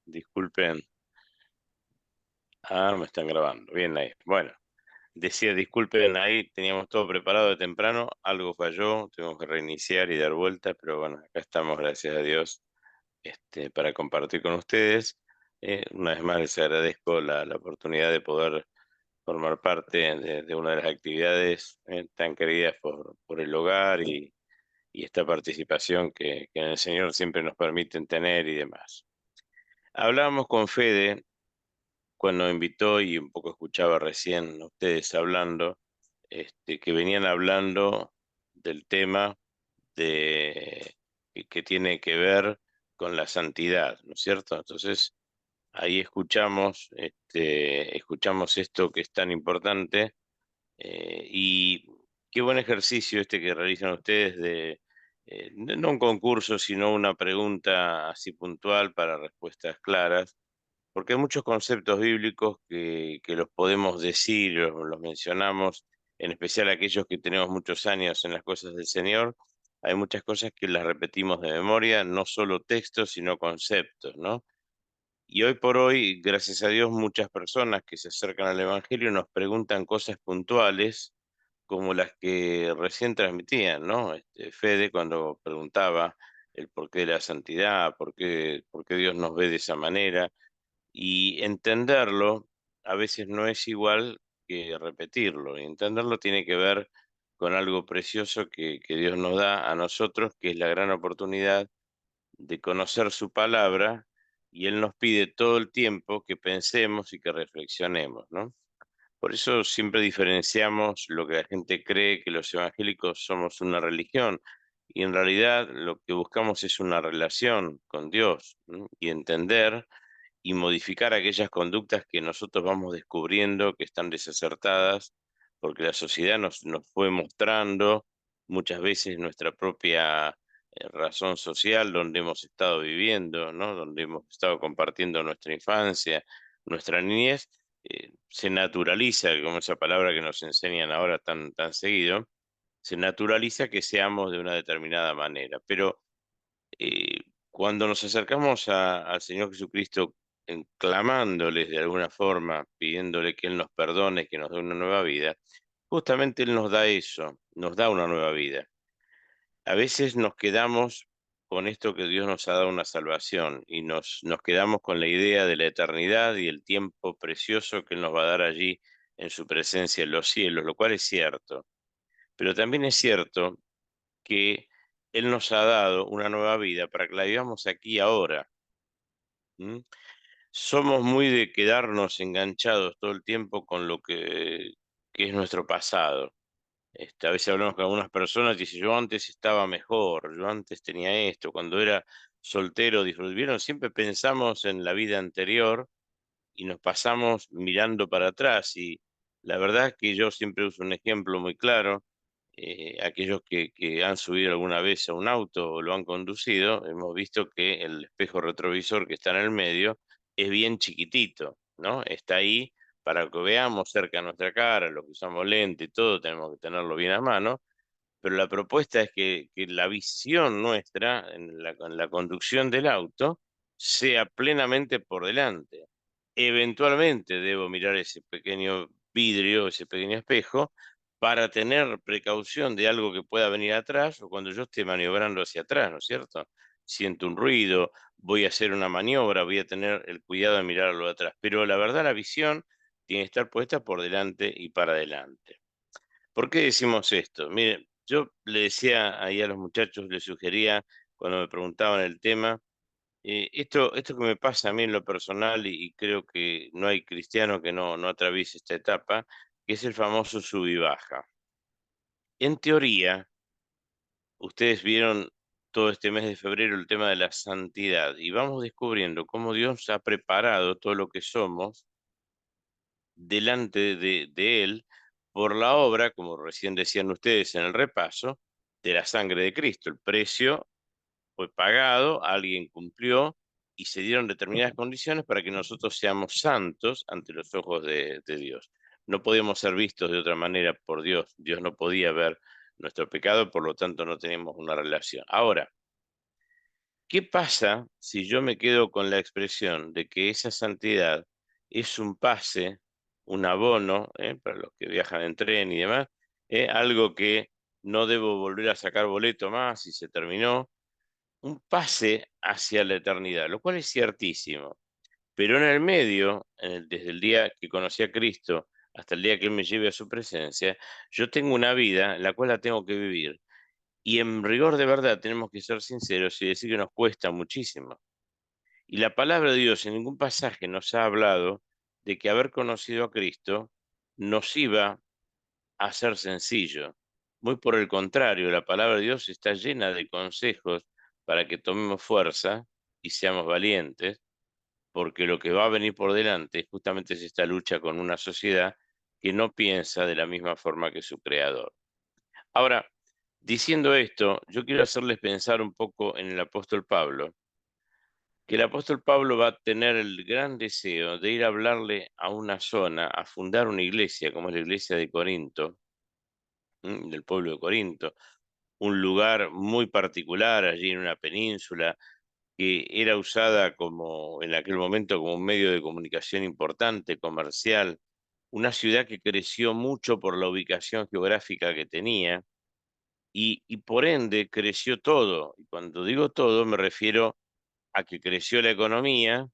Disculpen. Me están grabando. Bien ahí. Bueno, decía, disculpen ahí, teníamos todo preparado de temprano, algo falló, tuvimos que reiniciar y dar vuelta, pero bueno, acá estamos, gracias a Dios, para compartir con ustedes. Una vez más les agradezco la oportunidad de poder formar parte de una de las actividades tan queridas por el hogar y esta participación que en el Señor siempre nos permiten tener y demás. Hablábamos con Fede cuando invitó y un poco escuchaba recién a ustedes hablando, que venían hablando del tema que tiene que ver con la santidad, ¿no es cierto? Entonces, ahí escuchamos esto que es tan importante, y qué buen ejercicio que realizan ustedes de, no un concurso, sino una pregunta así puntual para respuestas claras porque hay muchos conceptos bíblicos que los podemos decir, los mencionamos, en especial aquellos que tenemos muchos años en las cosas del Señor. Hay muchas cosas que las repetimos de memoria, no solo textos, sino conceptos, ¿no? Y hoy por hoy, gracias a Dios, muchas personas que se acercan al Evangelio nos preguntan cosas puntuales como las que recién transmitían, ¿no? Fede cuando preguntaba el porqué de la santidad, por qué Dios nos ve de esa manera y entenderlo a veces no es igual que repetirlo. Y entenderlo tiene que ver con algo precioso que Dios nos da a nosotros, que es la gran oportunidad de conocer su palabra, y Él nos pide todo el tiempo que pensemos y que reflexionemos, ¿no? Por eso siempre diferenciamos lo que la gente cree que los evangélicos somos una religión, y en realidad lo que buscamos es una relación con Dios, ¿no? Y entender y modificar aquellas conductas que nosotros vamos descubriendo que están desacertadas, porque la sociedad nos fue mostrando muchas veces nuestra propia razón social donde hemos estado viviendo, ¿no? Donde hemos estado compartiendo nuestra infancia, nuestra niñez, se naturaliza, como esa palabra que nos enseñan ahora tan seguido, se naturaliza que seamos de una determinada manera. Pero eh, cuando nos acercamos al Señor Jesucristo, clamándoles de alguna forma, pidiéndole que Él nos perdone, que nos dé una nueva vida, justamente Él nos da eso, nos da una nueva vida. A veces nos quedamos con esto que Dios nos ha dado una salvación y nos quedamos con la idea de la eternidad y el tiempo precioso que Él nos va a dar allí en su presencia en los cielos, lo cual es cierto. Pero también es cierto que Él nos ha dado una nueva vida para que la vivamos aquí y ahora. ¿M? Somos muy de quedarnos enganchados todo el tiempo con lo que es nuestro pasado. A veces hablamos con algunas personas y dicen, yo antes estaba mejor, yo antes tenía esto, cuando era soltero, ¿vieron? Siempre pensamos en la vida anterior y nos pasamos mirando para atrás. Y la verdad es que yo siempre uso un ejemplo muy claro. Aquellos que han subido alguna vez a un auto o lo han conducido, hemos visto que el espejo retrovisor que está en el medio es bien chiquitito, ¿no? Está ahí para que veamos cerca de nuestra cara, los que usamos lente y todo, tenemos que tenerlo bien a mano, pero la propuesta es que la visión nuestra en la conducción del auto sea plenamente por delante. Eventualmente debo mirar ese pequeño vidrio, ese pequeño espejo, para tener precaución de algo que pueda venir atrás o cuando yo esté maniobrando hacia atrás, ¿no es cierto? Siento un ruido, voy a hacer una maniobra, voy a tener el cuidado de mirarlo de atrás. Pero la verdad, la visión tiene que estar puesta por delante y para adelante. ¿Por qué decimos esto? Miren, yo le decía ahí a los muchachos, les sugería cuando me preguntaban el tema, esto que me pasa a mí en lo personal y creo que no hay cristiano que no atraviese esta etapa, que es el famoso sub y baja. En teoría, ustedes vieron todo este mes de febrero el tema de la santidad y vamos descubriendo cómo Dios ha preparado todo lo que somos delante de Él por la obra, como recién decían ustedes en el repaso, de la sangre de Cristo. El precio fue pagado, alguien cumplió y se dieron determinadas condiciones para que nosotros seamos santos ante los ojos de Dios. No podíamos ser vistos de otra manera por Dios. Dios no podía ver nuestro pecado, por lo tanto no tenemos una relación. Ahora, ¿Qué pasa si yo me quedo con la expresión de que esa santidad es un pase, un abono, para los que viajan en tren y demás, algo que no debo volver a sacar boleto más y se terminó, un pase hacia la eternidad, lo cual es ciertísimo. Pero en el medio, desde el día que conocí a Cristo hasta el día que Él me lleve a su presencia, yo tengo una vida en la cual la tengo que vivir. Y en rigor de verdad tenemos que ser sinceros y decir que nos cuesta muchísimo. Y la palabra de Dios en ningún pasaje nos ha hablado de que haber conocido a Cristo nos iba a ser sencillo. Muy por el contrario, la palabra de Dios está llena de consejos para que tomemos fuerza y seamos valientes, porque lo que va a venir por delante justamente es esta lucha con una sociedad que no piensa de la misma forma que su creador. Ahora, diciendo esto, yo quiero hacerles pensar un poco en el apóstol Pablo, que el apóstol Pablo va a tener el gran deseo de ir a hablarle a una zona, a fundar una iglesia, como es la iglesia de Corinto, del pueblo de Corinto, un lugar muy particular allí en una península que era usada como en aquel momento como un medio de comunicación importante, comercial, una ciudad que creció mucho por la ubicación geográfica que tenía y por ende creció todo. Y cuando digo todo me refiero a que creció la economía,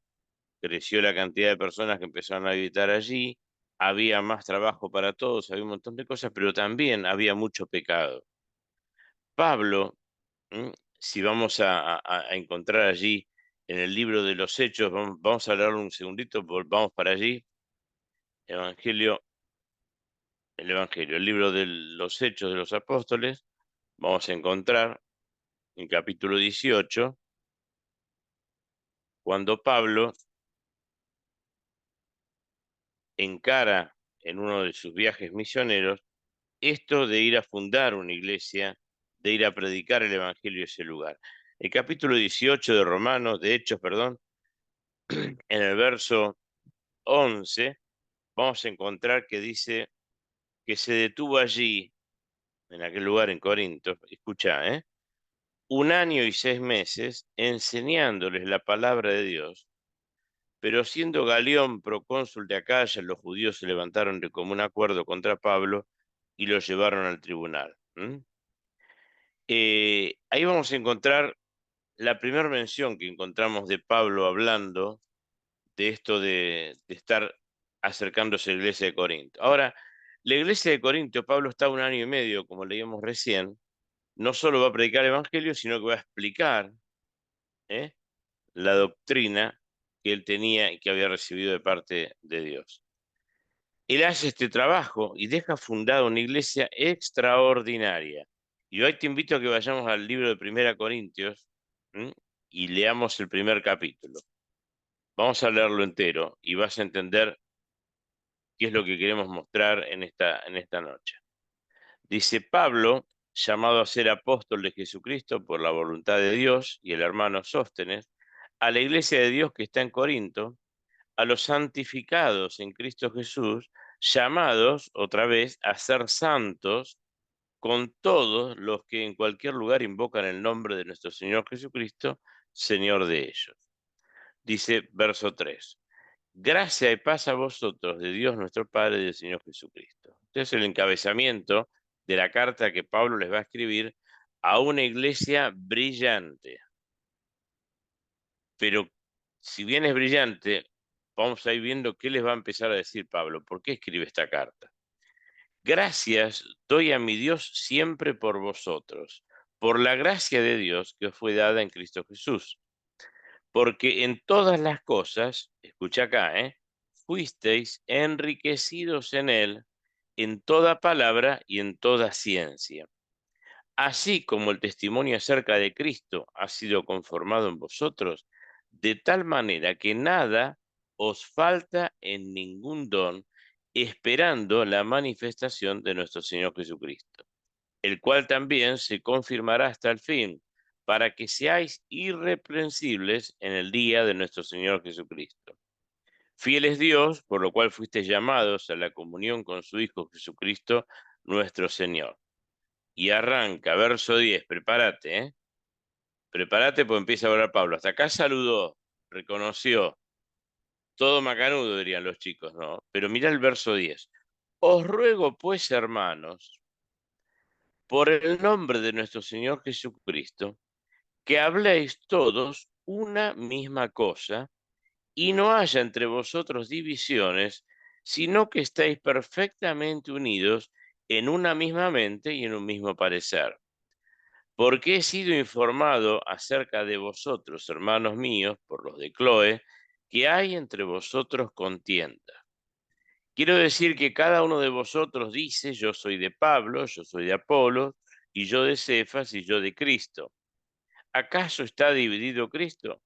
creció la cantidad de personas que empezaron a habitar allí, había más trabajo para todos, había un montón de cosas, pero también había mucho pecado. Pablo, ¿m? Si vamos a encontrar allí en el libro de los Hechos, vamos a leerlo un segundito, vamos para allí, Evangelio, el Evangelio, el libro de los Hechos de los Apóstoles, vamos a encontrar en capítulo 18, cuando Pablo encara en uno de sus viajes misioneros esto de ir a fundar una iglesia, de ir a predicar el Evangelio a ese lugar. El capítulo 18 de Romanos, de Hechos, perdón, en el verso 11, vamos a encontrar que dice que se detuvo allí, en aquel lugar en Corinto, escucha, 1 año y 6 meses enseñándoles la palabra de Dios, pero siendo Galión procónsul de Acaya, los judíos se levantaron de común acuerdo contra Pablo y lo llevaron al tribunal. Ahí vamos a encontrar la primera mención que encontramos de Pablo hablando de esto de estar acercándose a la iglesia de Corinto. Ahora, la iglesia de Corinto, Pablo está 1 año y medio, como leíamos recién, no solo va a predicar el evangelio, sino que va a explicar ¿eh? la doctrina que él tenía y que había recibido de parte de Dios. Él hace este trabajo y deja fundada una iglesia extraordinaria. Y hoy te invito a que vayamos al libro de Primera Corintios y leamos el primer capítulo. Vamos a leerlo entero y vas a entender qué es lo que queremos mostrar en esta noche. Dice Pablo, llamado a ser apóstol de Jesucristo por la voluntad de Dios, y el hermano Sóstenes, a la iglesia de Dios que está en Corinto, a los santificados en Cristo Jesús, llamados otra vez a ser santos con todos los que en cualquier lugar invocan el nombre de nuestro Señor Jesucristo, Señor de ellos. Dice verso 3. Gracia y paz a vosotros de Dios nuestro Padre y del Señor Jesucristo. Este es el encabezamiento de la carta que Pablo les va a escribir a una iglesia brillante. Pero si bien es brillante, vamos a ir viendo qué les va a empezar a decir Pablo. ¿Por qué escribe esta carta? Gracias doy a mi Dios siempre por vosotros, por la gracia de Dios que os fue dada en Cristo Jesús. Porque en todas las cosas, escucha acá, fuisteis enriquecidos en él, en toda palabra y en toda ciencia. Así como el testimonio acerca de Cristo ha sido conformado en vosotros, de tal manera que nada os falta en ningún don, esperando la manifestación de nuestro Señor Jesucristo, el cual también se confirmará hasta el fin, para que seáis irreprensibles en el día de nuestro Señor Jesucristo. Fiel es Dios, por lo cual fuisteis llamados a la comunión con su Hijo Jesucristo, nuestro Señor. Y arranca, verso 10, prepárate, Prepárate, pues empieza a hablar Pablo. Hasta acá saludó, reconoció, todo macanudo, dirían los chicos, ¿no? Pero mira el verso 10. Os ruego, pues, hermanos, por el nombre de nuestro Señor Jesucristo, que habléis todos una misma cosa y no haya entre vosotros divisiones, sino que estéis perfectamente unidos en una misma mente y en un mismo parecer. Porque he sido informado acerca de vosotros, hermanos míos, por los de Cloe, que hay entre vosotros contienda. Quiero decir que cada uno de vosotros dice, yo soy de Pablo, yo soy de Apolo, y yo de Cefas, y yo de Cristo. ¿Acaso está dividido Cristo?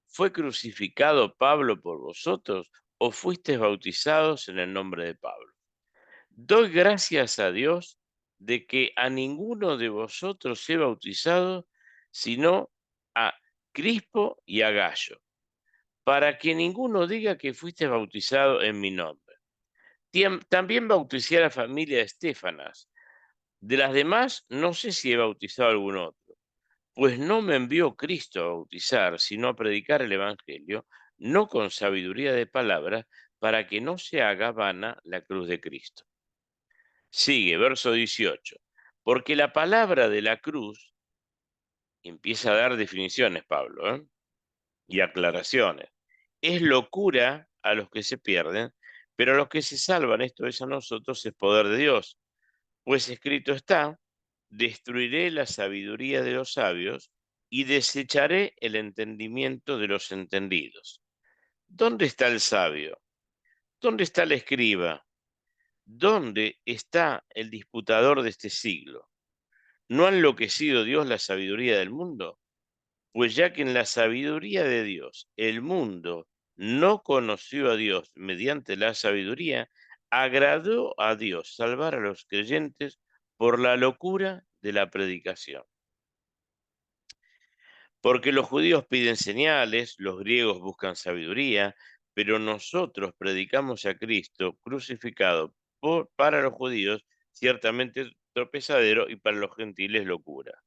¿Fue crucificado Pablo por vosotros o fuisteis bautizados en el nombre de Pablo? Doy gracias a Dios de que a ninguno de vosotros he bautizado, sino a Crispo y a Gallo, para que ninguno diga que fuiste bautizado en mi nombre. También bauticé a la familia de Estefanas. De las demás, no sé si he bautizado a algún otro, pues no me envió Cristo a bautizar, sino a predicar el Evangelio, no con sabiduría de palabras, para que no se haga vana la cruz de Cristo. Sigue, verso 18. Porque la palabra de la cruz empieza a dar definiciones, Pablo, y aclaraciones. Es locura a los que se pierden, pero a los que se salvan, esto es a nosotros, es poder de Dios. Pues escrito está, destruiré la sabiduría de los sabios y desecharé el entendimiento de los entendidos. ¿Dónde está el sabio? ¿Dónde está el escriba? ¿Dónde está el disputador de este siglo? ¿No ha enloquecido Dios la sabiduría del mundo? Pues ya que en la sabiduría de Dios el mundo no conoció a Dios mediante la sabiduría, agradó a Dios salvar a los creyentes por la locura de la predicación. Porque los judíos piden señales, los griegos buscan sabiduría, pero nosotros predicamos a Cristo crucificado para los judíos, ciertamente tropezadero, y para los gentiles locura.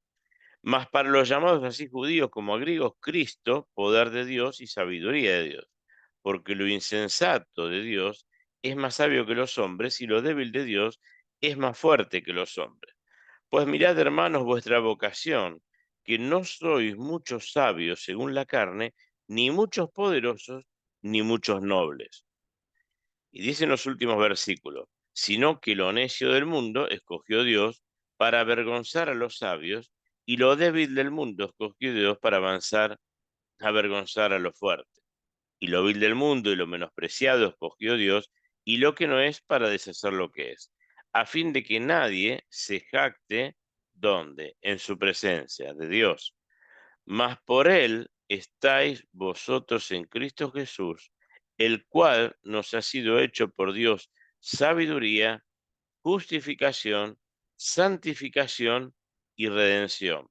Mas para los llamados así judíos como a griegos, Cristo, poder de Dios y sabiduría de Dios. Porque lo insensato de Dios es más sabio que los hombres y lo débil de Dios es más fuerte que los hombres. Pues mirad, hermanos, vuestra vocación, que no sois muchos sabios según la carne, ni muchos poderosos, ni muchos nobles. Y dice en los últimos versículos, sino que lo necio del mundo escogió Dios para avergonzar a los sabios, y lo débil del mundo escogió Dios para avergonzar a los fuertes. Y lo vil del mundo y lo menospreciado escogió Dios, y lo que no es para deshacer lo que es, a fin de que nadie se jacte donde, en su presencia de Dios. Mas por él estáis vosotros en Cristo Jesús, el cual nos ha sido hecho por Dios sabiduría, justificación, santificación y redención,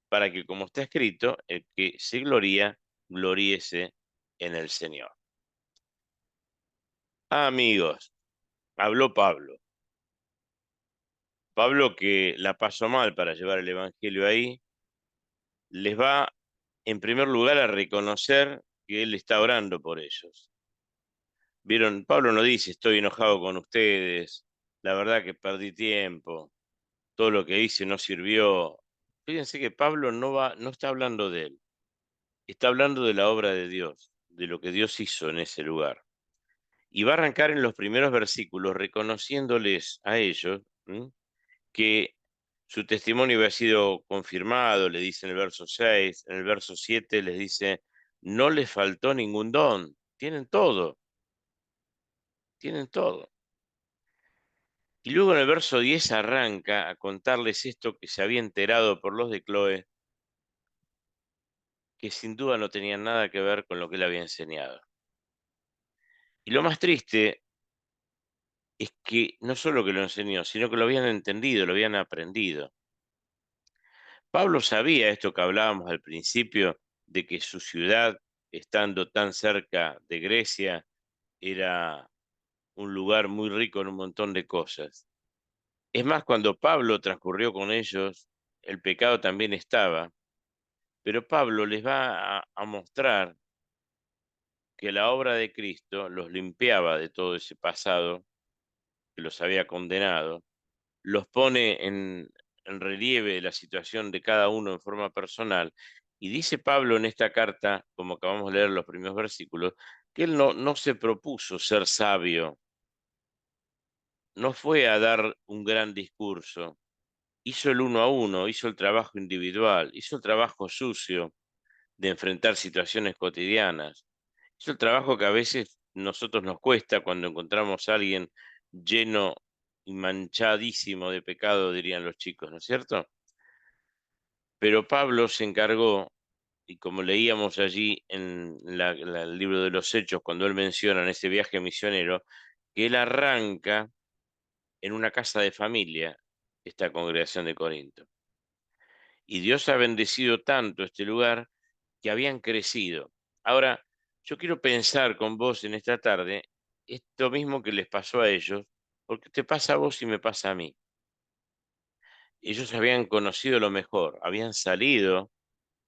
para que, como está escrito, el que se gloría, gloríese en el Señor. Amigos, habló Pablo. Pablo, que la pasó mal para llevar el Evangelio ahí, les va en primer lugar a reconocer que él está orando por ellos. Vieron, Pablo no dice estoy enojado con ustedes, la verdad que perdí tiempo, todo lo que hice no sirvió. Fíjense que Pablo no está hablando de él, está hablando de la obra de Dios, de lo que Dios hizo en ese lugar. Y va a arrancar en los primeros versículos reconociéndoles a ellos, que su testimonio había sido confirmado, le dice en el verso 6, en el verso 7 les dice, no les faltó ningún don, tienen todo, tienen todo. Y luego en el verso 10 arranca a contarles esto que se había enterado por los de Cloe, que sin duda no tenían nada que ver con lo que él había enseñado. Y lo más triste es que no solo que lo enseñó, sino que lo habían entendido, lo habían aprendido. Pablo sabía esto que hablábamos al principio, de que su ciudad, estando tan cerca de Grecia, era un lugar muy rico en un montón de cosas. Es más, cuando Pablo transcurrió con ellos, el pecado también estaba, Pero Pablo les va a mostrar que la obra de Cristo los limpiaba de todo ese pasado que los había condenado, los pone en relieve la situación de cada uno en forma personal. Y dice Pablo en esta carta, como acabamos de leer los primeros versículos, que él no se propuso ser sabio, no fue a dar un gran discurso, hizo el uno a uno, hizo el trabajo individual, hizo el trabajo sucio de enfrentar situaciones cotidianas, hizo el trabajo que a veces nosotros nos cuesta cuando encontramos a alguien lleno y manchadísimo de pecado, dirían los chicos, ¿no es cierto? Pero Pablo se encargó, y como leíamos allí en el libro de los Hechos, cuando él menciona en ese viaje misionero, que él arranca en una casa de familia, esta congregación de Corinto. Y Dios ha bendecido tanto este lugar que habían crecido. Ahora, yo quiero pensar con vos en esta tarde esto mismo que les pasó a ellos, porque te pasa a vos y me pasa a mí. Ellos habían conocido lo mejor, habían salido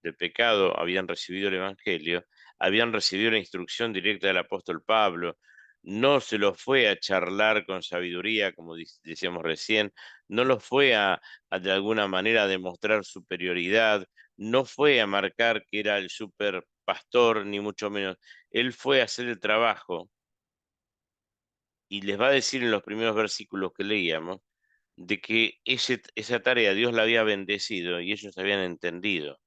del pecado, habían recibido el Evangelio, habían recibido la instrucción directa del apóstol Pablo, no se los fue a charlar con sabiduría, como decíamos recién, no los fue a de alguna manera demostrar superioridad, no fue a marcar que era el super pastor, ni mucho menos. Él fue a hacer el trabajo y les va a decir en los primeros versículos que leíamos de que esa tarea Dios la había bendecido y ellos habían entendido.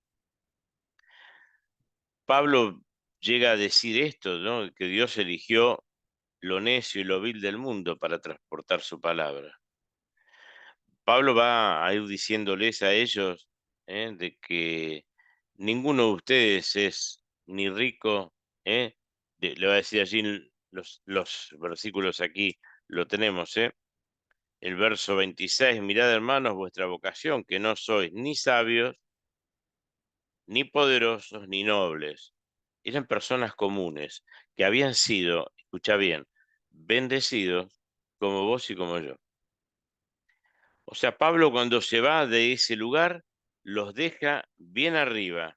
Pablo llega a decir esto, ¿no? Que Dios eligió lo necio y lo vil del mundo para transportar su palabra. Pablo va a ir diciéndoles a ellos, de que ninguno de ustedes es ni rico, ¿eh? Le va a decir allí en los versículos aquí, lo tenemos, ¿eh? El verso 26, mirad hermanos vuestra vocación, que no sois ni sabios, ni poderosos, ni nobles. Eran personas comunes que habían sido, escucha bien, bendecidos como vos y como yo. O sea, Pablo cuando se va de ese lugar, los deja bien arriba.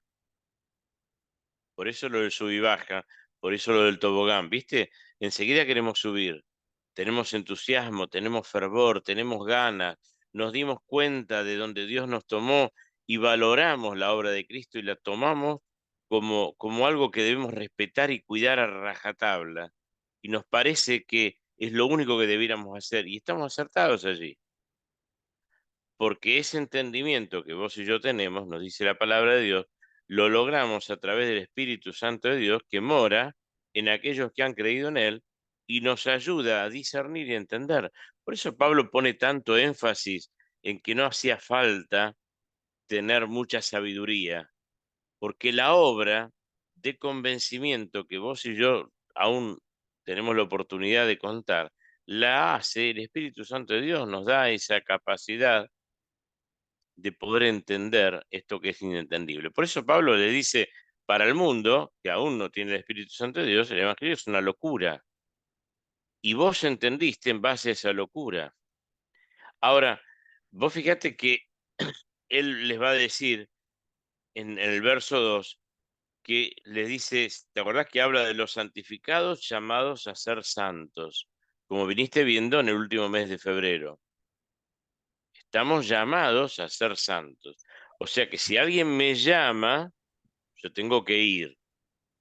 Por eso lo del sub y baja, por eso lo del tobogán, ¿viste? Enseguida queremos subir. Tenemos entusiasmo, tenemos fervor, tenemos ganas, nos dimos cuenta de donde Dios nos tomó y valoramos la obra de Cristo y la tomamos como algo que debemos respetar y cuidar a rajatabla. Y nos parece que es lo único que debiéramos hacer. Y estamos acertados allí. Porque ese entendimiento que vos y yo tenemos, nos dice la palabra de Dios, lo logramos a través del Espíritu Santo de Dios que mora en aquellos que han creído en Él y nos ayuda a discernir y entender. Por eso Pablo pone tanto énfasis en que no hacía falta tener mucha sabiduría, porque la obra de convencimiento que vos y yo aún tenemos la oportunidad de contar, la hace el Espíritu Santo de Dios, nos da esa capacidad de poder entender esto que es inentendible. Por eso Pablo le dice, para el mundo, que aún no tiene el Espíritu Santo de Dios, el Evangelio es una locura. Y vos entendiste en base a esa locura. Ahora, vos fíjate que él les va a decir en el verso 2 que les dice, ¿te acordás que habla de los santificados llamados a ser santos? Como viniste viendo en el último mes de febrero. Estamos llamados a ser santos. O sea que si alguien me llama, yo tengo que ir.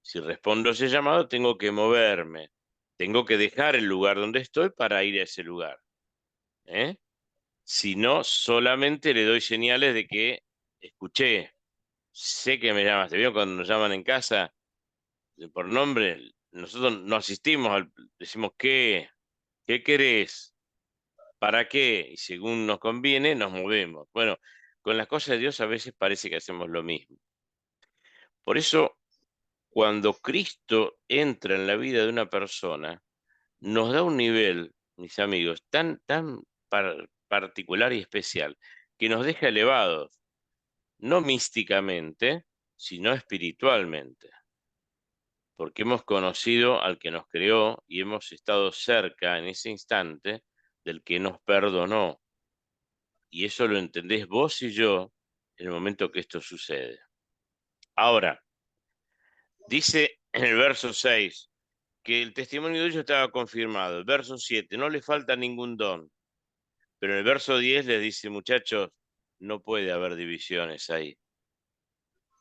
Si respondo a ese llamado, tengo que moverme. Tengo que dejar el lugar donde estoy para ir a ese lugar. ¿Eh? Si no, solamente le doy señales de que escuché, sé que me llamaste. ¿Vieron cuando nos llaman en casa por nombre? Nosotros no asistimos, decimos qué querés, para qué, y según nos conviene, nos movemos. Bueno, con las cosas de Dios a veces parece que hacemos lo mismo. Por eso, cuando Cristo entra en la vida de una persona, nos da un nivel, mis amigos, tan particular y especial, que nos deja elevados, no místicamente, sino espiritualmente, porque hemos conocido al que nos creó y hemos estado cerca en ese instante del que nos perdonó. Y eso lo entendés vos y yo en el momento que esto sucede. Ahora, dice en el verso 6 que el testimonio de ellos estaba confirmado. El verso 7, no le falta ningún don. Pero en el verso 10 les dice, muchachos, no puede haber divisiones ahí.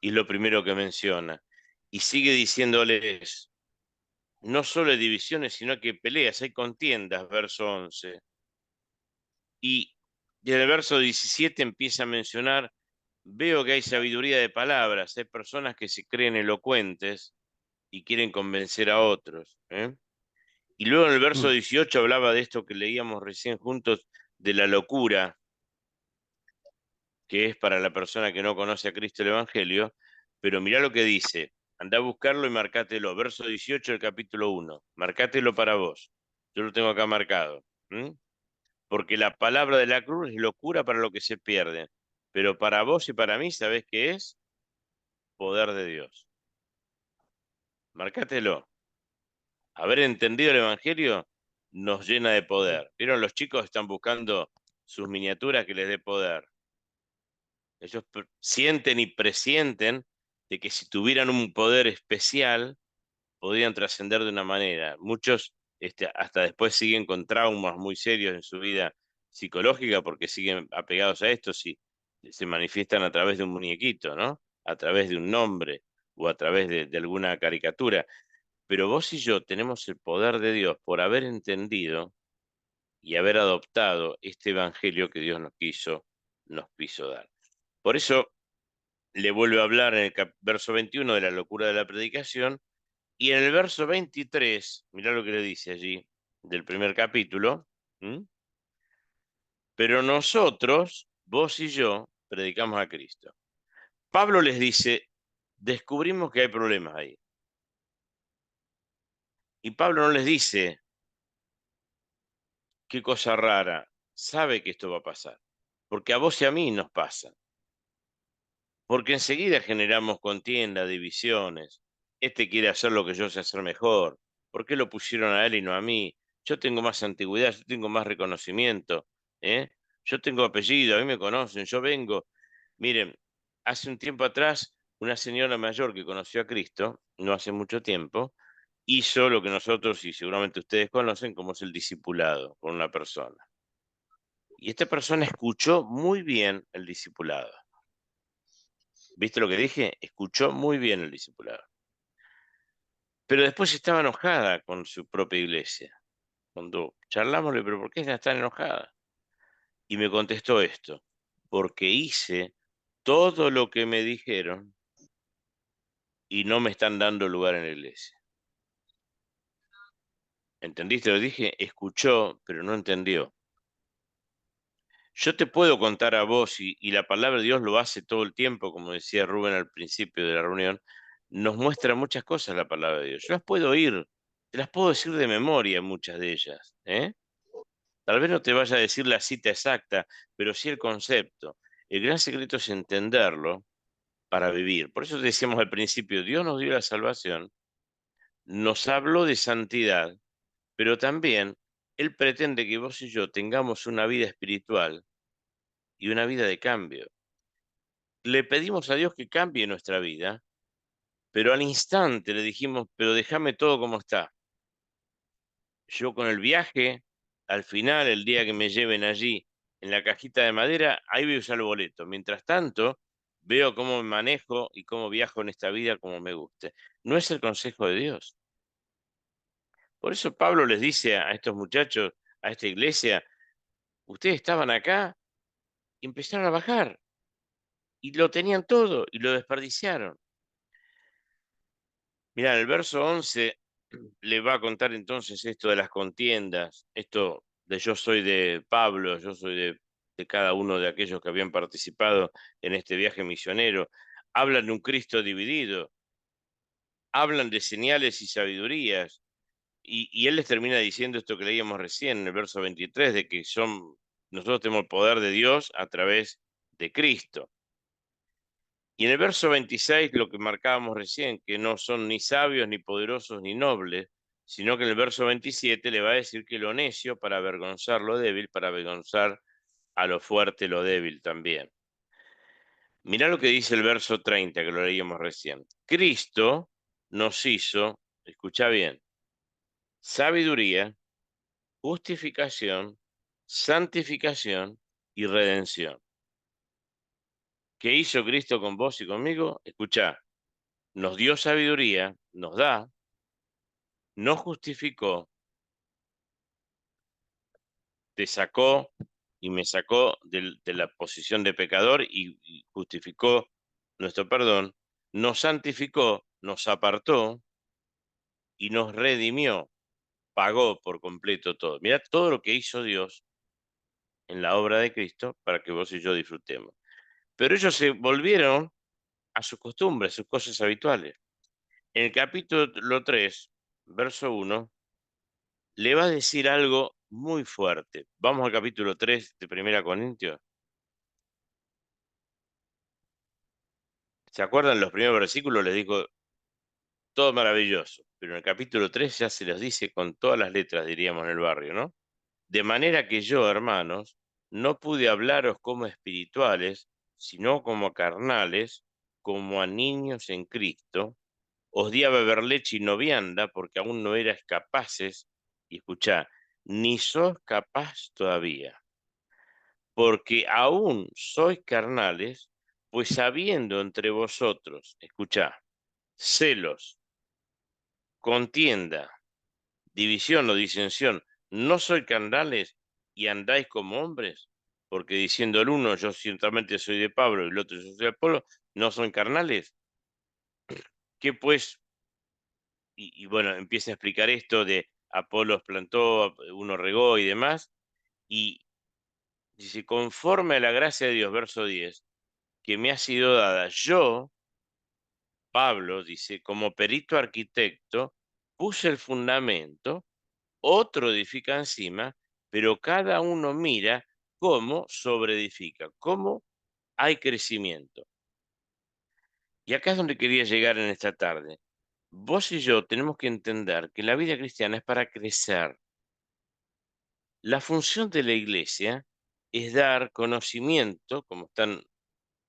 Y es lo primero que menciona. Y sigue diciéndoles, no solo hay divisiones, sino que hay peleas, hay contiendas, verso 11. Y en el verso 17 empieza a mencionar, veo que hay sabiduría de palabras, hay personas que se creen elocuentes y quieren convencer a otros. Y luego en el verso Mm. 18 hablaba de esto que leíamos recién juntos, de la locura, que es para la persona que no conoce a Cristo el Evangelio, pero mirá lo que dice, andá a buscarlo y marcátelo, verso 18 del capítulo 1, marcátelo para vos, yo lo tengo acá marcado, ¿m? Porque la palabra de la cruz es locura para lo que se pierde, pero para vos y para mí, ¿sabés qué es? Poder de Dios. Marcátelo. Haber entendido el Evangelio nos llena de poder. ¿Vieron? Los chicos están buscando sus miniaturas que les dé poder. Ellos sienten y presienten de que si tuvieran un poder especial, podrían trascender de una manera. Muchos hasta después siguen con traumas muy serios en su vida psicológica porque siguen apegados a esto, si se manifiestan a través de un muñequito, ¿no? A través de un nombre o a través de alguna caricatura. Pero vos y yo tenemos el poder de Dios por haber entendido y haber adoptado este evangelio que Dios nos quiso dar. Por eso le vuelve a hablar en el verso 21 de la locura de la predicación, y en el verso 23, mirá lo que le dice allí, del primer capítulo, ¿m? Pero nosotros, vos y yo, predicamos a Cristo. Pablo les dice, descubrimos que hay problemas ahí. Y Pablo no les dice, qué cosa rara, sabe que esto va a pasar, porque a vos y a mí nos pasa. Porque enseguida generamos contienda, divisiones. Este quiere hacer lo que yo sé hacer mejor. ¿Por qué lo pusieron a él y no a mí? Yo tengo más antigüedad, yo tengo más reconocimiento. ¿Eh? Yo tengo apellido, a mí me conocen, yo vengo. Miren, hace un tiempo atrás, una señora mayor que conoció a Cristo, no hace mucho tiempo, hizo lo que nosotros, y seguramente ustedes conocen, como es el discipulado con una persona. Y esta persona escuchó muy bien el discipulado. ¿Viste lo que dije? Escuchó muy bien el discipulado. Pero después estaba enojada con su propia iglesia. Cuando charlamos, le pero ¿por qué está tan enojada? Y me contestó esto, porque hice todo lo que me dijeron y no me están dando lugar en la iglesia. ¿Entendiste? Lo dije, escuchó, pero no entendió. Yo te puedo contar a vos, y la palabra de Dios lo hace todo el tiempo, como decía Rubén al principio de la reunión, nos muestra muchas cosas la palabra de Dios. Yo las puedo oír, te las puedo decir de memoria, muchas de ellas, ¿eh? Tal vez no te vaya a decir la cita exacta, pero sí el concepto. El gran secreto es entenderlo para vivir. Por eso decíamos al principio, Dios nos dio la salvación, nos habló de santidad, pero también Él pretende que vos y yo tengamos una vida espiritual y una vida de cambio. Le pedimos a Dios que cambie nuestra vida, pero al instante le dijimos, pero déjame todo como está. Yo con el viaje, al final, el día que me lleven allí en la cajita de madera, ahí voy a usar el boleto. Mientras tanto, veo cómo me manejo y cómo viajo en esta vida como me guste. No es el consejo de Dios. Por eso Pablo les dice a estos muchachos, a esta iglesia, ustedes estaban acá y empezaron a bajar y lo tenían todo y lo desperdiciaron. Mirá, en el verso 11 le va a contar entonces esto de las contiendas, esto de yo soy de Pablo, yo soy de cada uno de aquellos que habían participado en este viaje misionero. Hablan de un Cristo dividido, hablan de señales y sabidurías, y él les termina diciendo esto que leíamos recién en el verso 23, de que nosotros tenemos el poder de Dios a través de Cristo. Y en el verso 26, lo que marcábamos recién, que no son ni sabios, ni poderosos, ni nobles, sino que en el verso 27 le va a decir que lo necio para avergonzar lo débil, para avergonzar a lo fuerte lo débil también. Mirá lo que dice el verso 30 que lo leíamos recién. Cristo nos hizo, escucha bien, sabiduría, justificación, santificación y redención. ¿Qué hizo Cristo con vos y conmigo? Escuchá, nos dio sabiduría, nos da, nos justificó, te sacó y me sacó de la posición de pecador y justificó nuestro perdón, nos santificó, nos apartó y nos redimió, pagó por completo todo. Mirá todo lo que hizo Dios en la obra de Cristo para que vos y yo disfrutemos. Pero ellos se volvieron a sus costumbres, sus cosas habituales. En el capítulo 3, verso 1, le va a decir algo muy fuerte. Vamos al capítulo 3 de Primera Corintios. ¿Se acuerdan los primeros versículos? Les digo, todo maravilloso. Pero en el capítulo 3 ya se los dice con todas las letras, diríamos en el barrio, ¿no? De manera que yo, hermanos, no pude hablaros como espirituales, sino como carnales, como a niños en Cristo. Os di a beber leche y no vianda, porque aún no erais capaces, y escuchá, ni sos capaz todavía, porque aún sois carnales, pues habiendo entre vosotros, escuchá, celos, contienda, división o disensión, ¿no sois carnales y andáis como hombres? Porque diciendo el uno, yo ciertamente soy de Pablo, y el otro, yo soy de Apolo, ¿no son carnales? ¿Qué pues? Y bueno, empieza a explicar esto de Apolos plantó, uno regó y demás, y dice, conforme a la gracia de Dios, verso 10 que me ha sido dada, yo, Pablo, dice, como perito arquitecto, puse el fundamento, otro edifica encima, pero cada uno mira cómo sobreedifica, cómo hay crecimiento. Y acá es donde quería llegar en esta tarde. Vos y yo tenemos que entender que la vida cristiana es para crecer. La función de la iglesia es dar conocimiento, como están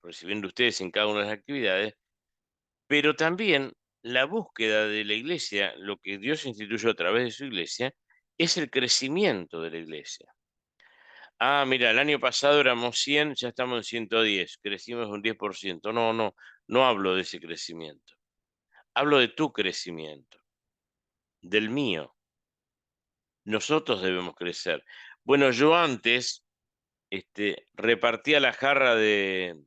recibiendo ustedes en cada una de las actividades, pero también la búsqueda de la iglesia, lo que Dios instituyó a través de su iglesia, es el crecimiento de la iglesia. Ah, mira, el año pasado éramos 100, ya estamos en 110, crecimos un 10%. No, no, no hablo de ese crecimiento. Hablo de tu crecimiento, del mío. Nosotros debemos crecer. Bueno, yo antes repartía la jarra del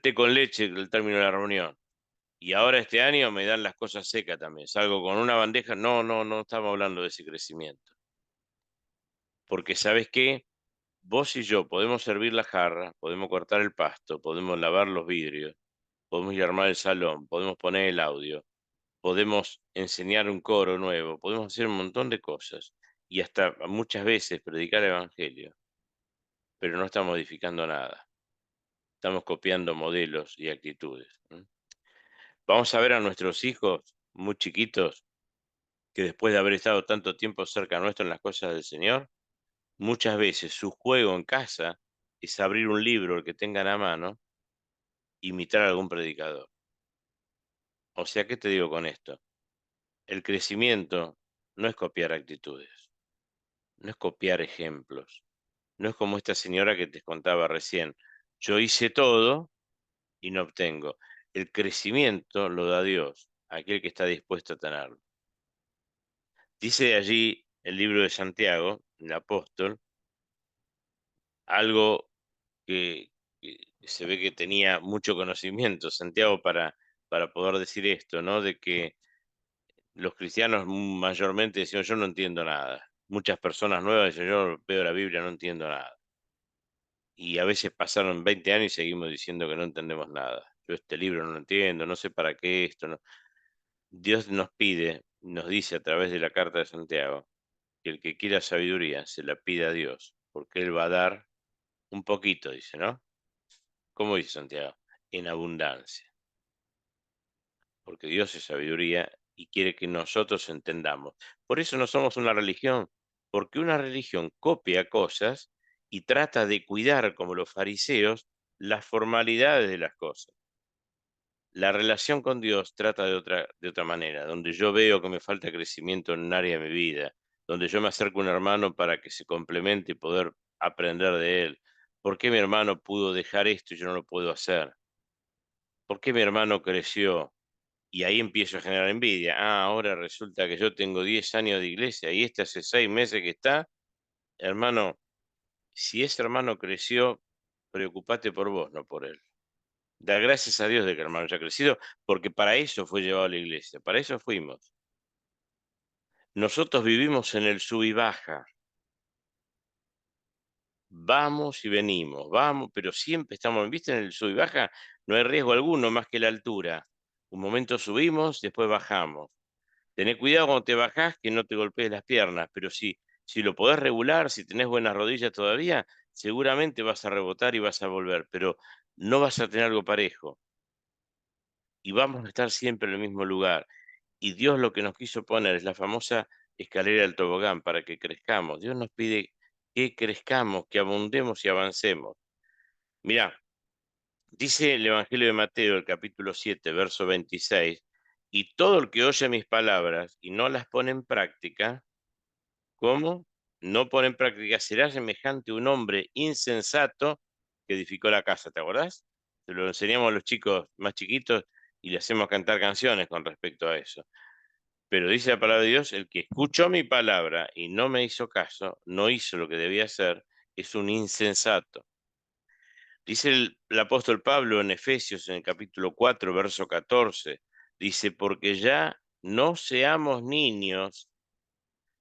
té con leche al término de la reunión. Y ahora este año me dan las cosas secas también. Salgo con una bandeja. No, no, no estamos hablando de ese crecimiento. Porque ¿sabes qué? Vos y yo podemos servir la jarra, podemos cortar el pasto, podemos lavar los vidrios, podemos ir a armar el salón, podemos poner el audio, podemos enseñar un coro nuevo, podemos hacer un montón de cosas y hasta muchas veces predicar el evangelio, pero no estamos modificando nada. Estamos copiando modelos y actitudes. Vamos a ver a nuestros hijos muy chiquitos que después de haber estado tanto tiempo cerca nuestro en las cosas del Señor, muchas veces su juego en casa es abrir un libro, el que tengan a mano, imitar a algún predicador. O sea, ¿qué te digo con esto? El crecimiento no es copiar actitudes, no es copiar ejemplos, no es como esta señora que te contaba recién. Yo hice todo y no obtengo. El crecimiento lo da Dios, aquel que está dispuesto a tenerlo. Dice allí el libro de Santiago, el apóstol, algo que se ve que tenía mucho conocimiento Santiago para poder decir esto, ¿no? De que los cristianos mayormente decían, yo no entiendo nada. Muchas personas nuevas dicen, yo veo la Biblia, no entiendo nada. Y a veces pasaron 20 años y seguimos diciendo que no entendemos nada. Yo este libro no lo entiendo, no sé para qué esto. No. Dios nos pide, nos dice a través de la carta de Santiago, que el que quiera sabiduría se la pida a Dios, porque Él va a dar un poquito, dice, ¿no? ¿Cómo dice Santiago? En abundancia, porque Dios es sabiduría y quiere que nosotros entendamos. Por eso no somos una religión, porque una religión copia cosas y trata de cuidar, como los fariseos, las formalidades de las cosas. La relación con Dios trata de otra manera, donde yo veo que me falta crecimiento en un área de mi vida, donde yo me acerco a un hermano para que se complemente y poder aprender de él. ¿Por qué mi hermano pudo dejar esto y yo no lo puedo hacer? ¿Por qué mi hermano creció? Y ahí empiezo a generar envidia. Ah, ahora resulta que yo tengo 10 años de iglesia y este hace 6 meses que está. Hermano, si ese hermano creció, preocupate por vos, no por él. Da gracias a Dios de que el hermano haya crecido, porque para eso fue llevado a la iglesia, para eso fuimos. Nosotros vivimos en el sub y baja, vamos y venimos, vamos, pero siempre estamos, ¿viste? En el sub y baja no hay riesgo alguno más que la altura. Un momento subimos, después bajamos. Tené cuidado cuando te bajás que no te golpees las piernas, pero si lo podés regular, si tenés buenas rodillas todavía, seguramente vas a rebotar y vas a volver, pero no vas a tener algo parejo. Y vamos a estar siempre en el mismo lugar. Y Dios lo que nos quiso poner es la famosa escalera del tobogán para que crezcamos. Dios nos pide que crezcamos, que abundemos y avancemos. Mirá, dice el Evangelio de Mateo, el capítulo 7, verso 26, y todo el que oye mis palabras y no las pone en práctica, ¿cómo? No pone en práctica, será semejante a un hombre insensato que edificó la casa, ¿te acordás? Se lo enseñamos a los chicos más chiquitos y le hacemos cantar canciones con respecto a eso. Pero dice la palabra de Dios, el que escuchó mi palabra y no me hizo caso, no hizo lo que debía hacer, es un insensato. Dice el apóstol Pablo en Efesios, en el capítulo 4, verso 14, dice, porque ya no seamos niños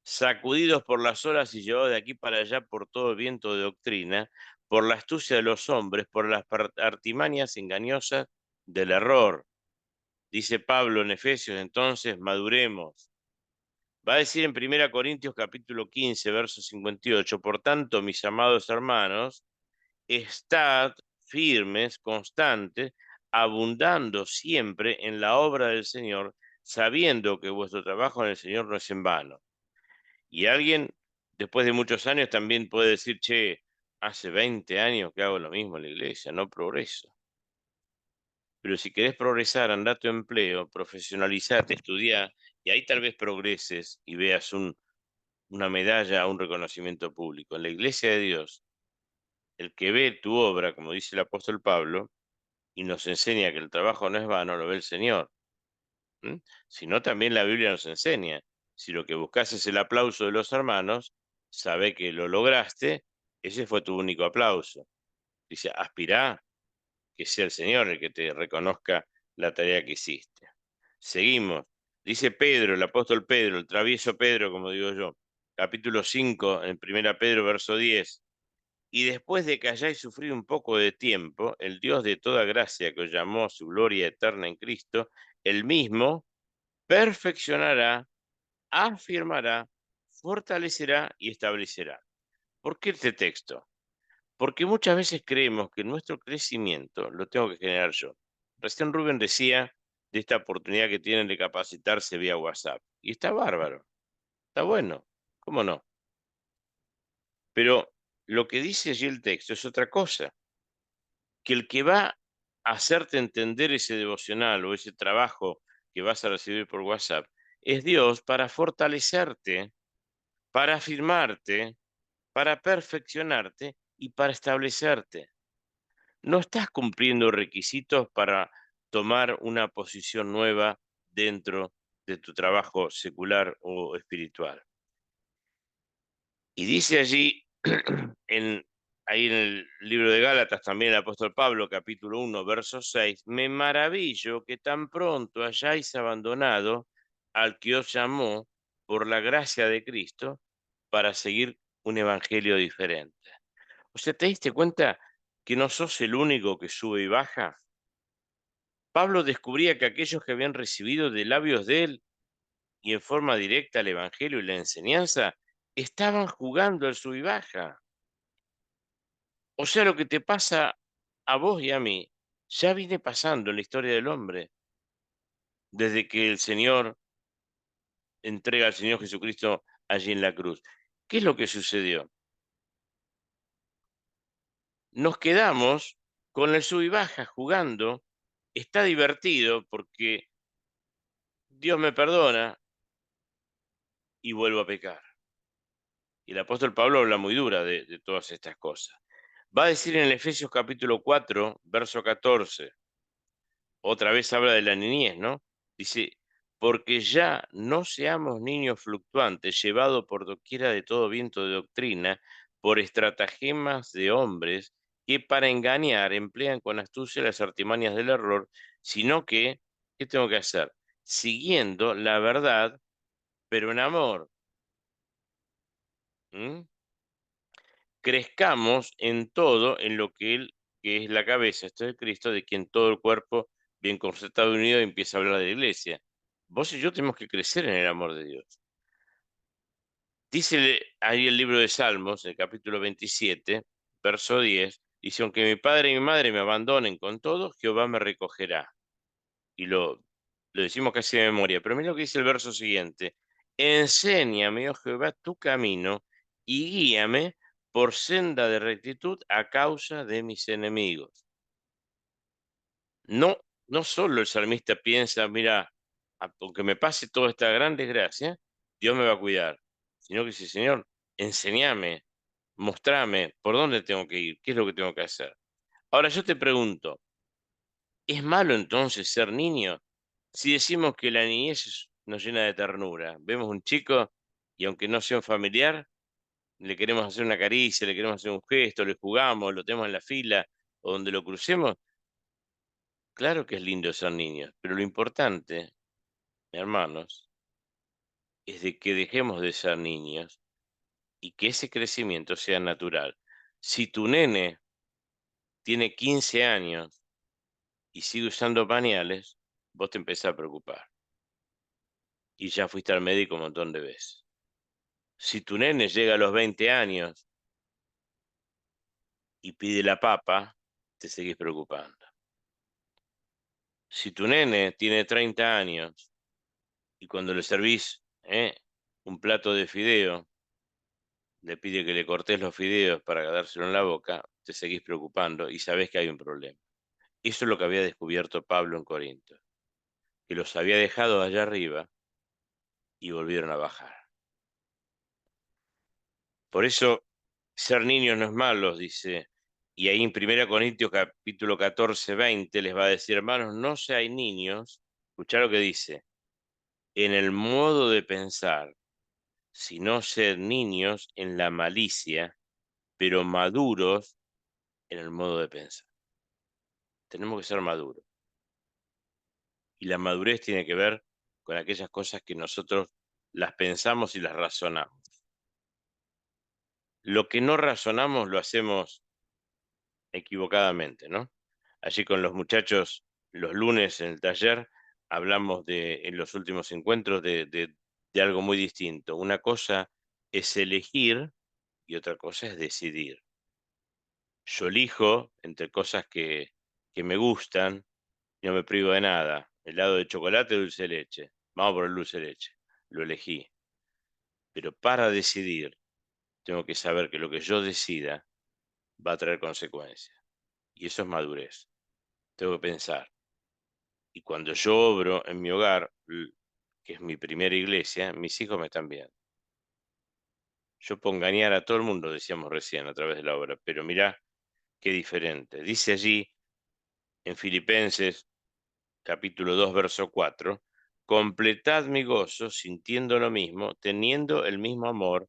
sacudidos por las olas y llevados de aquí para allá por todo el viento de doctrina, por la astucia de los hombres, por las artimañas engañosas del error. Dice Pablo en Efesios, entonces maduremos. Va a decir en 1 capítulo 15, verso 58, por tanto, mis amados hermanos, estad firmes, constantes, abundando siempre en la obra del Señor, sabiendo que vuestro trabajo en el Señor no es en vano. Y alguien, después de muchos años, también puede decir, che, hace 20 años que hago lo mismo en la iglesia, no progreso. Pero si querés progresar, andá a tu empleo, profesionalizate, estudiá, y ahí tal vez progreses y veas una medalla, un reconocimiento público. En la iglesia de Dios, el que ve tu obra, como dice el apóstol Pablo, y nos enseña que el trabajo no es vano, lo ve el Señor. ¿M? Si no, también la Biblia nos enseña. Si lo que buscas es el aplauso de los hermanos, sabe que lo lograste, ese fue tu único aplauso. Dice, aspirá que sea el Señor el que te reconozca la tarea que hiciste. Seguimos. Dice Pedro, el apóstol Pedro, el travieso Pedro, como digo yo, capítulo 5, en primera Pedro, verso 10. Y después de que hayáis sufrido un poco de tiempo, el Dios de toda gracia que os llamó a su gloria eterna en Cristo, el mismo perfeccionará, afirmará, fortalecerá y establecerá. ¿Por qué este texto? Porque muchas veces creemos que nuestro crecimiento lo tengo que generar yo. Recién Rubén decía de esta oportunidad que tienen de capacitarse vía WhatsApp. Y está bárbaro, está bueno, ¿cómo no? Pero lo que dice allí el texto es otra cosa, que el que va a hacerte entender ese devocional o ese trabajo que vas a recibir por WhatsApp es Dios para fortalecerte, para afirmarte, para perfeccionarte y para establecerte. No estás cumpliendo requisitos para tomar una posición nueva dentro de tu trabajo secular o espiritual. Y dice allí, en, ahí en el libro de Gálatas, también el apóstol Pablo, capítulo 1, verso 6, me maravillo que tan pronto hayáis abandonado al que os llamó por la gracia de Cristo para seguir un evangelio diferente. O sea, ¿te diste cuenta que no sos el único que sube y baja? Pablo descubría que aquellos que habían recibido de labios de él y en forma directa el evangelio y la enseñanza estaban jugando al sub y baja. O sea, lo que te pasa a vos y a mí ya viene pasando en la historia del hombre desde que el Señor entrega al Señor Jesucristo allí en la cruz. ¿Qué es lo que sucedió? Nos quedamos con el sub y baja, jugando, está divertido porque Dios me perdona y vuelvo a pecar. Y el apóstol Pablo habla muy dura de todas estas cosas. Va a decir en el Efesios capítulo 4, verso 14, otra vez habla de la niñez, ¿no? Dice, porque ya no seamos niños fluctuantes, llevados por doquiera de todo viento de doctrina, por estratagemas de hombres que para engañar emplean con astucia las artimañas del error, sino que, ¿qué tengo que hacer? Siguiendo la verdad, pero en amor. ¿M? Crezcamos en todo en lo que Él, que es la cabeza, esto es Cristo, de quien todo el cuerpo, bien concertado y unido, empieza a hablar de la iglesia. Vos y yo tenemos que crecer en el amor de Dios. Dice ahí el libro de Salmos, el capítulo 27, verso 10, dice, aunque mi padre y mi madre me abandonen con todo, Jehová me recogerá. Y lo decimos casi de memoria, pero mira lo que dice el verso siguiente. Enséñame, oh Jehová, tu camino y guíame por senda de rectitud a causa de mis enemigos. No, no solo el salmista piensa, mira, aunque me pase toda esta gran desgracia, Dios me va a cuidar, sino que dice, Señor, enséñame, mostrame por dónde tengo que ir, qué es lo que tengo que hacer. Ahora yo te pregunto, ¿es malo entonces ser niño? Si decimos que la niñez nos llena de ternura, vemos un chico y aunque no sea un familiar, le queremos hacer una caricia, le queremos hacer un gesto, le jugamos, lo tenemos en la fila o donde lo crucemos. Claro que es lindo ser niño, pero lo importante, hermanos, es de que dejemos de ser niños y que ese crecimiento sea natural. Si tu nene tiene 15 años y sigue usando pañales, vos te empezás a preocupar y ya fuiste al médico un montón de veces. Si tu nene llega a los 20 años y pide la papa, te seguís preocupando. Si tu nene tiene 30 años y cuando le servís un plato de fideo, le pide que le cortes los fideos para dárselo en la boca, te seguís preocupando y sabés que hay un problema. Eso es lo que había descubierto Pablo en Corinto, que los había dejado allá arriba y volvieron a bajar. Por eso, ser niños no es malo, dice, y ahí en 1 Corintios capítulo 14, 20 les va a decir, hermanos, no seáis niños, escuchá lo que dice, en el modo de pensar, sino ser niños en la malicia, pero maduros en el modo de pensar. Tenemos que ser maduros. Y la madurez tiene que ver con aquellas cosas que nosotros las pensamos y las razonamos. Lo que no razonamos lo hacemos equivocadamente, ¿no? Allí con los muchachos, los lunes en el taller, hablamos en los últimos encuentros de algo muy distinto. Una cosa es elegir y otra cosa es decidir. Yo elijo entre cosas que me gustan y no me privo de nada. Helado de chocolate, dulce de leche. Vamos por el dulce de leche. Lo elegí. Pero para decidir, tengo que saber que lo que yo decida va a traer consecuencias. Y eso es madurez. Tengo que pensar. Y cuando yo obro en mi hogar, que es mi primera iglesia, mis hijos me están viendo. Yo puedo engañar a todo el mundo, decíamos recién, a través de la obra, pero mirá qué diferente. Dice allí en Filipenses capítulo 2 verso 4, completad mi gozo sintiendo lo mismo, teniendo el mismo amor,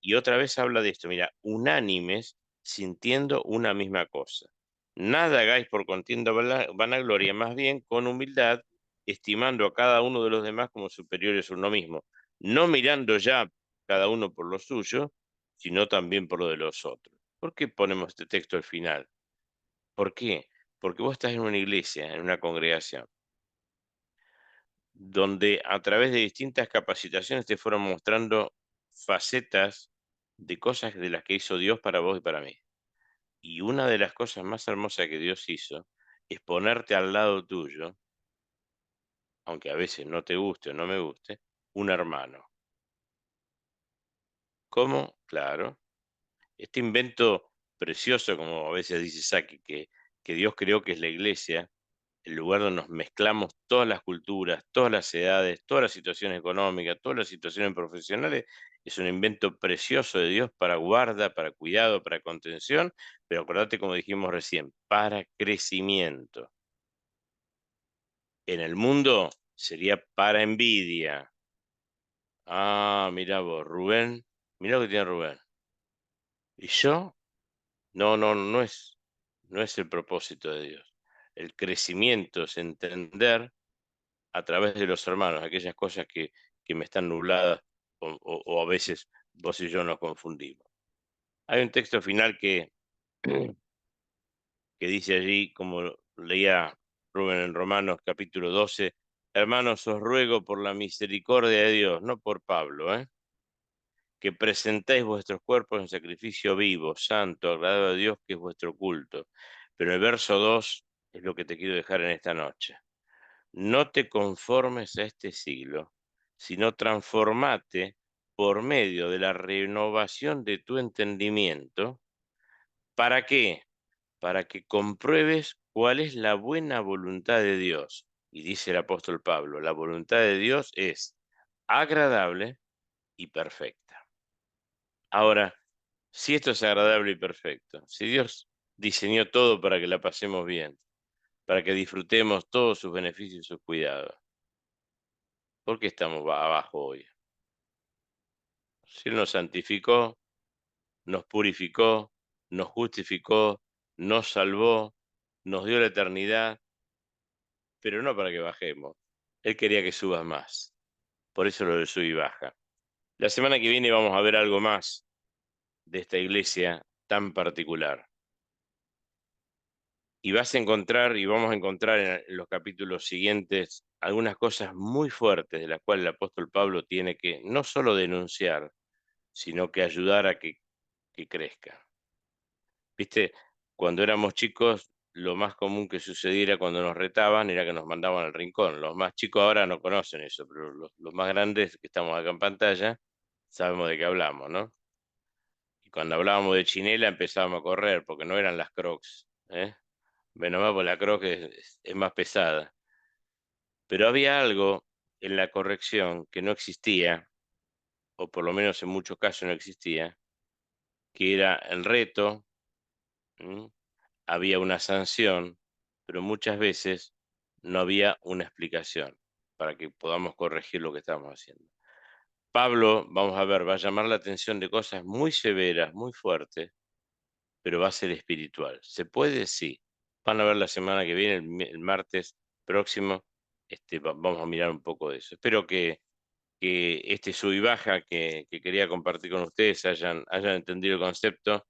y otra vez habla de esto, mira, unánimes, sintiendo una misma cosa. Nada hagáis por contienda vanagloria, más bien con humildad, estimando a cada uno de los demás como superiores a uno mismo, no mirando ya cada uno por lo suyo, sino también por lo de los otros. ¿Por qué ponemos este texto al final? ¿Por qué? Porque vos estás en una iglesia, en una congregación donde a través de distintas capacitaciones te fueron mostrando facetas de cosas de las que hizo Dios para vos y para mí. Y una de las cosas más hermosas que Dios hizo es ponerte al lado tuyo, aunque a veces no te guste o no me guste, un hermano. ¿Cómo? Claro. Este invento precioso, como a veces dice Saki, que que Dios creó, que es la iglesia, el lugar donde nos mezclamos todas las culturas, todas las edades, todas las situaciones económicas, todas las situaciones profesionales, es un invento precioso de Dios para guarda, para cuidado, para contención, pero acordate, como dijimos recién, para crecimiento. En el mundo sería para envidia. Ah, mira vos, Rubén, mira lo que tiene Rubén. ¿Y yo? No, no, no es el propósito de Dios. El crecimiento es entender a través de los hermanos aquellas cosas que me están nubladas o a veces vos y yo nos confundimos. Hay un texto final que dice allí, como leía Rubén en Romanos capítulo 12, hermanos, os ruego por la misericordia de Dios, no por Pablo, que presentéis vuestros cuerpos en sacrificio vivo, santo, agradable a Dios, que es vuestro culto. Pero el verso 2 es lo que te quiero dejar en esta noche. No te conformes a este siglo, sino transformate por medio de la renovación de tu entendimiento. ¿Para qué? Para que compruebes cuál es la buena voluntad de Dios. Y dice el apóstol Pablo, la voluntad de Dios es agradable y perfecta. Ahora, si esto es agradable y perfecto, si Dios diseñó todo para que la pasemos bien, para que disfrutemos todos sus beneficios y sus cuidados, ¿por qué estamos abajo hoy? Si Él nos santificó, nos purificó, nos justificó, nos salvó, nos dio la eternidad, pero no para que bajemos. Él quería que subas más. Por eso lo de sub y baja. La semana que viene vamos a ver algo más de esta iglesia tan particular. Y vas a encontrar, y vamos a encontrar en los capítulos siguientes, algunas cosas muy fuertes de las cuales el apóstol Pablo tiene que no solo denunciar, sino que ayudar a que crezca. Viste, cuando éramos chicos, lo más común que sucediera cuando nos retaban era que nos mandaban al rincón. Los más chicos ahora no conocen eso, pero los más grandes que estamos acá en pantalla sabemos de qué hablamos, ¿no? Y cuando hablábamos de chinela empezábamos a correr, porque no eran las Crocs, ¿eh? Menos mal, porque la Crocs es más pesada. Pero había algo en la corrección que no existía, o por lo menos en muchos casos no existía, que era el reto. ¿M? Había una sanción, pero muchas veces no había una explicación para que podamos corregir lo que estamos haciendo. Pablo, vamos a ver, va a llamar la atención de cosas muy severas, muy fuertes, pero va a ser espiritual. ¿Se puede? Sí. Van a ver la semana que viene, el martes próximo, vamos a mirar un poco de eso. Espero que este sub y baja que quería compartir con ustedes hayan entendido el concepto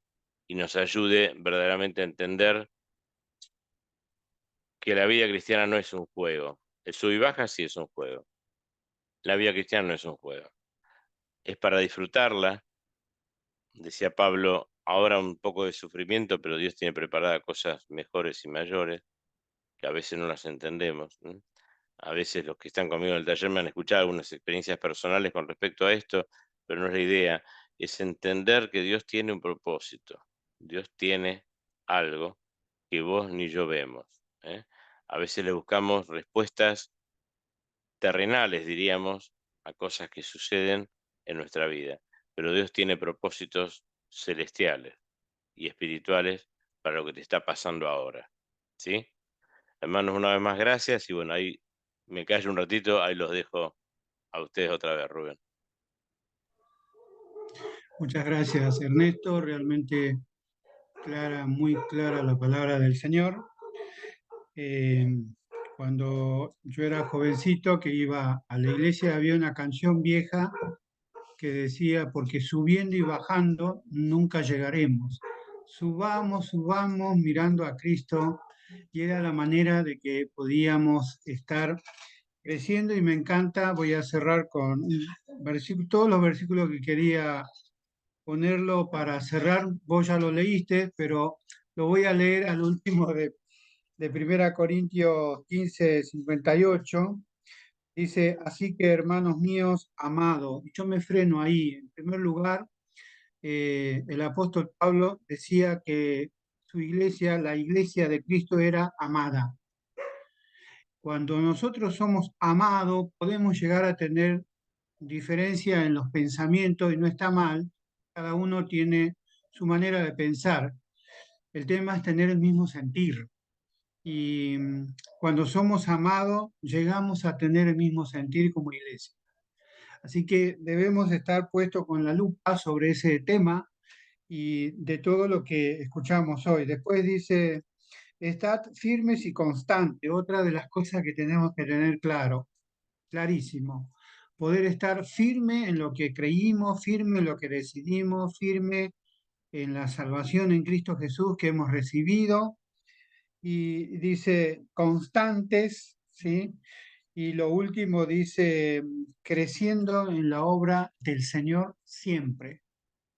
y nos ayude verdaderamente a entender que la vida cristiana no es un juego. El sub y baja sí es un juego. La vida cristiana no es un juego. Es para disfrutarla, decía Pablo, ahora un poco de sufrimiento, pero Dios tiene preparadas cosas mejores y mayores, que a veces no las entendemos, ¿no? A veces los que están conmigo en el taller me han escuchado algunas experiencias personales con respecto a esto, pero no es la idea. Es entender que Dios tiene un propósito. Dios tiene algo que vos ni yo vemos, ¿eh? A veces le buscamos respuestas terrenales, diríamos, a cosas que suceden en nuestra vida. Pero Dios tiene propósitos celestiales y espirituales para lo que te está pasando ahora, ¿sí? Hermanos, una vez más, gracias. Y bueno, ahí me callo un ratito, ahí los dejo a ustedes otra vez, Rubén. Muchas gracias, Ernesto. Realmente clara, muy clara la palabra del Señor. Eh, Cuando yo era jovencito que iba a la iglesia había una canción vieja que decía, porque subiendo y bajando nunca llegaremos. Subamos, subamos mirando a Cristo, y era la manera de que podíamos estar creciendo. Y me encanta, voy a cerrar con todos los versículos que quería ponerlo para cerrar. Vos ya lo leíste, pero lo voy a leer al último de 1 Corintios 15:58. Dice, así que hermanos míos, amados, y yo me freno ahí. En primer lugar, el apóstol Pablo decía que su iglesia, la iglesia de Cristo era amada. Cuando nosotros somos amados, podemos llegar a tener diferencia en los pensamientos y no está mal, cada uno tiene su manera de pensar. El tema es tener el mismo sentir. Y cuando somos amados, llegamos a tener el mismo sentir como iglesia. Así que debemos estar puestos con la lupa sobre ese tema y de todo lo que escuchamos hoy. Después dice, estad firmes y constantes, otra de las cosas que tenemos que tener claro, clarísimo. Poder estar firme en lo que creímos, firme en lo que decidimos, firme en la salvación en Cristo Jesús que hemos recibido. Y dice constantes, ¿sí? Y lo último dice creciendo en la obra del Señor siempre,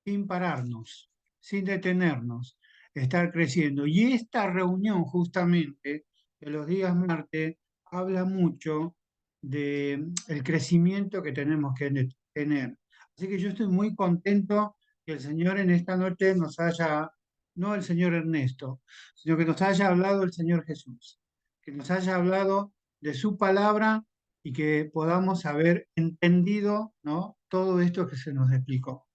sin pararnos, sin detenernos, estar creciendo. Y esta reunión justamente de los días martes habla mucho del crecimiento que tenemos que tener. Así que yo estoy muy contento que el Señor en esta noche nos haya, no el Señor Ernesto, sino que nos haya hablado el Señor Jesús, que nos haya hablado de su palabra y que podamos haber entendido, ¿no?, todo esto que se nos explicó.